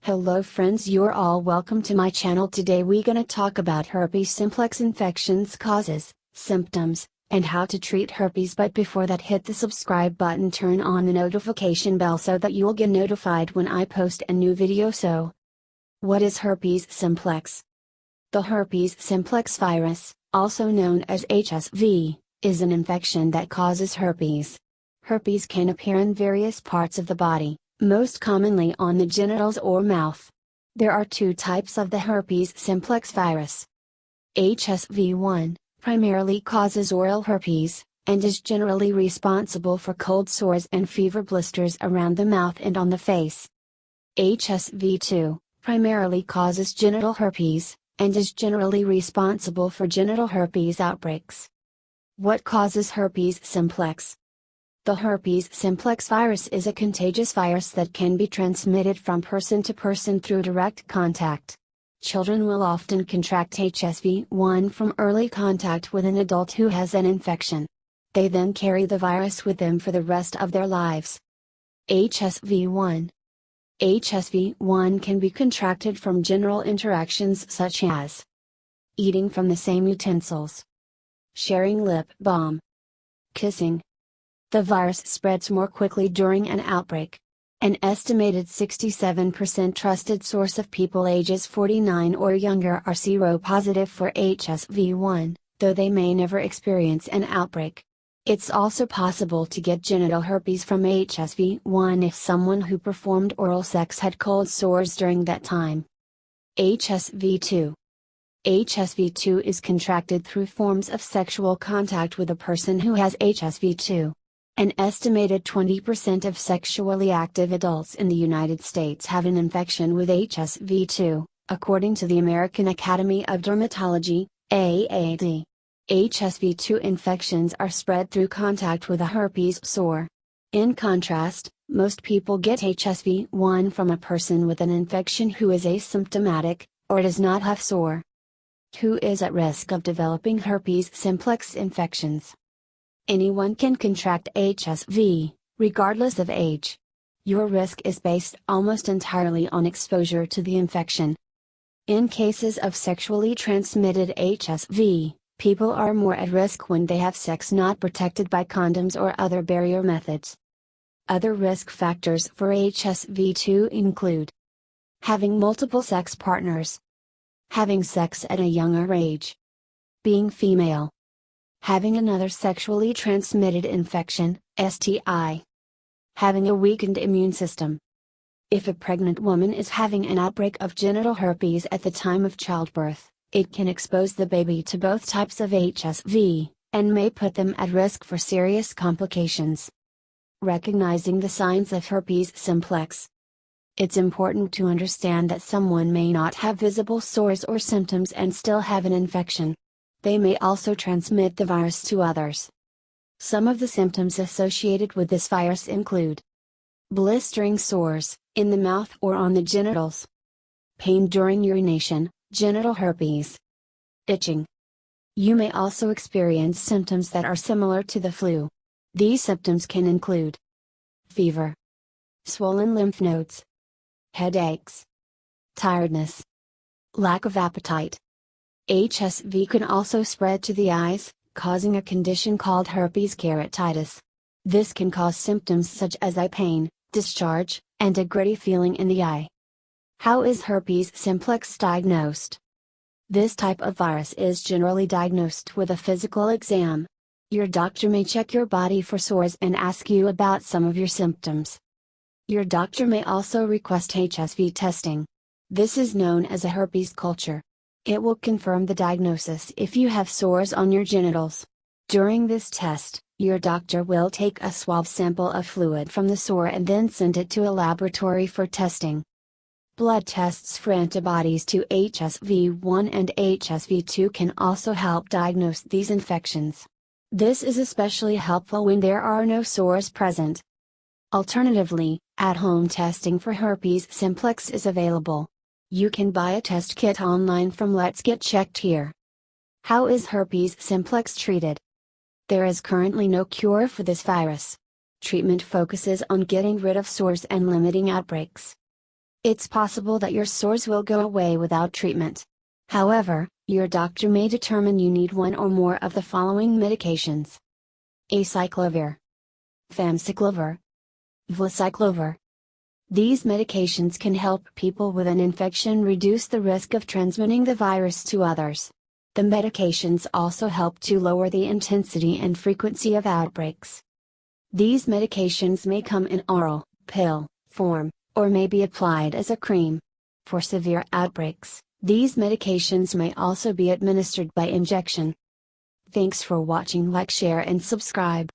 Hello friends, you're all welcome to my channel. Today we gonna talk about herpes simplex infections, causes, symptoms, and how to treat herpes. But before that, hit the subscribe button, turn on the notification bell so that you'll get notified when I post a new video. So, what is herpes simplex? The herpes simplex virus, also known as HSV, is an infection that causes herpes. Herpes can appear in various parts of the body, most commonly on the genitals or mouth. There are two types of the herpes simplex virus. HSV1 primarily causes oral herpes, and is generally responsible for cold sores and fever blisters around the mouth and on the face. HSV2 primarily causes genital herpes, and is generally responsible for genital herpes outbreaks. What causes herpes simplex? The herpes simplex virus is a contagious virus that can be transmitted from person to person through direct contact. Children will often contract HSV1 from early contact with an adult who has an infection. They then carry the virus with them for the rest of their lives. HSV1 HSV1 can be contracted from general interactions such as eating from the same utensils, sharing lip balm, kissing. The virus spreads more quickly during an outbreak. An estimated 67% trusted source of people ages 49 or younger are seropositive for HSV1, though they may never experience an outbreak. It's also possible to get genital herpes from HSV1 if someone who performed oral sex had cold sores during that time. HSV2 HSV2 is contracted through forms of sexual contact with a person who has HSV2. An estimated 20% of sexually active adults in the United States have an infection with HSV2, according to the American Academy of Dermatology, AAD. HSV2 infections are spread through contact with a herpes sore. In contrast, most people get HSV1 from a person with an infection who is asymptomatic, or does not have sore. Who is at risk of developing herpes simplex infections? Anyone can contract HSV, regardless of age. Your risk is based almost entirely on exposure to the infection. In cases of sexually transmitted HSV, people are more at risk when they have sex not protected by condoms or other barrier methods. Other risk factors for HSV2 include having multiple sex partners, having sex at a younger age, being female, having another sexually transmitted infection, STI, having a weakened immune system. If a pregnant woman is having an outbreak of genital herpes at the time of childbirth, it can expose the baby to both types of HSV, and may put them at risk for serious complications. Recognizing the signs of herpes simplex. It's important to understand that someone may not have visible sores or symptoms and still have an infection. They may also transmit the virus to others. Some of the symptoms associated with this virus include blistering sores, in the mouth or on the genitals, pain during urination, genital herpes, itching. You may also experience symptoms that are similar to the flu. These symptoms can include fever, swollen lymph nodes, headaches, tiredness, lack of appetite. HSV can also spread to the eyes, causing a condition called herpes keratitis. This can cause symptoms such as eye pain, discharge, and a gritty feeling in the eye. How is herpes simplex diagnosed? This type of virus is generally diagnosed with a physical exam. Your doctor may check your body for sores and ask you about some of your symptoms. Your doctor may also request Hsv testing. This is known as a herpes culture. It will confirm the diagnosis if you have sores on your genitals. During this test, your doctor will take a swab sample of fluid from the sore and then send it to a laboratory for testing. Blood tests for antibodies to HSV1 and HSV2 can also help diagnose these infections. This is especially helpful when there are no sores present. Alternatively, at-home testing for herpes simplex is available. You can buy a test kit online from Let's Get Checked Here. How is herpes simplex treated? There is currently no cure for this virus. Treatment focuses on getting rid of sores and limiting outbreaks. It's possible that your sores will go away without treatment. However, your doctor may determine you need one or more of the following medications: acyclovir, famciclovir, valacyclovir. These medications can help people with an infection reduce the risk of transmitting the virus to others. The medications also help to lower the intensity and frequency of outbreaks. These medications may come in oral, pill, form, or may be applied as a cream. For severe outbreaks, these medications may also be administered by injection. Thanks for watching. Like, share and subscribe.